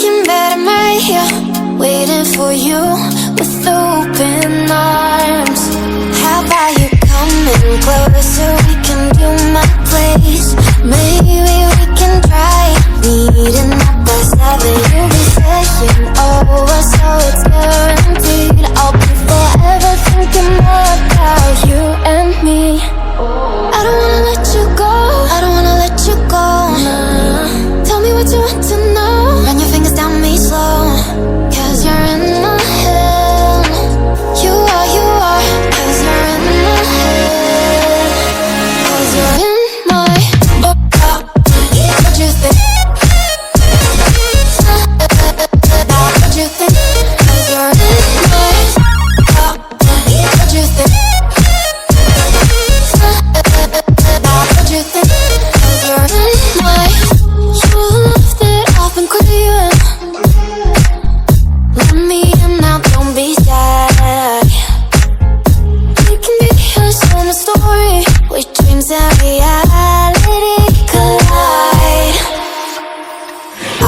Looking bad, I'm right here, waiting for you with open arms. How about you coming closer? We can do my place. Maybe we can try meeting up by 7. You'll be saying over, so it's guaranteed. I'll be forever thinking more about you and me. I don't wanna let you go, I don't wanna let you go. Tell me what you want to know. Run your fingers down me slow, 'cause you're in my head. You are, 'cause you're in my head. 'Cause you're in my what you think? What you think? 'Cause you're in my what you think? What you think? 'Cause you're in my you left it off and clean. Let me in now, don't be shy. We can be a summer story where dreams and reality collide.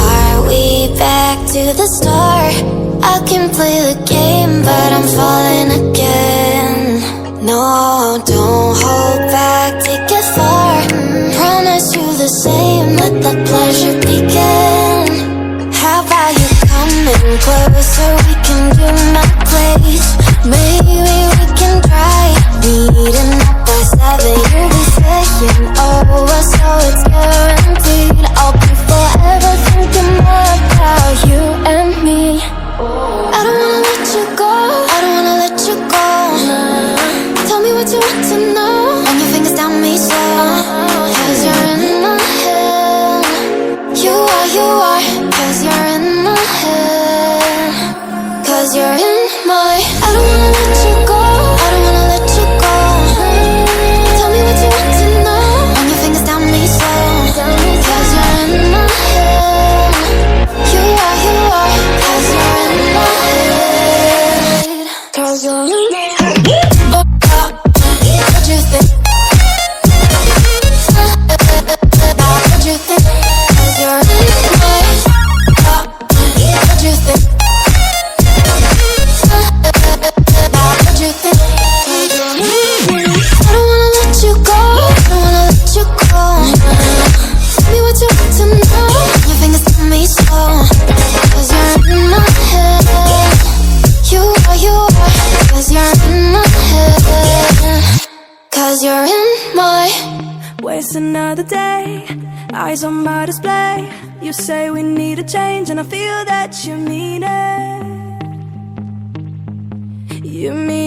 Are we back to the start? I can play the game, but I'm falling again. No, don't hold back, take it far. Promise you the same, let the pleasure begin. How about you coming closer? We can do my place. Maybe we can try meeting up by 7. You'll be saying over, so it's guaranteed. I'll be forever thinking more about you and me. I don't wanna let you go, I don't wanna let you go. Tell me what you want to know. Run your fingers down me slow, 'cause you're in my head. You are, 'cause you're in my head. 'Cause you're in my I don't wanna let you go, I don't wanna let you go. Tell me what you want to know. Run your fingers down me slow, 'cause you're in my head. You are, 'cause you're in my head. 'Cause you're in my head. What you think? What you think? 'Cause you're in my what you think? What you think? 'Cause you're in my I don't wanna let you go, I don't wanna let you go. Tell me what you want to know. Your fingers tell me slow, 'cause you're in my head. You are, 'cause you're in my head. 'Cause you're in my Waste another day, eyes on my display. You say we need a change, and I feel that you mean it. You mean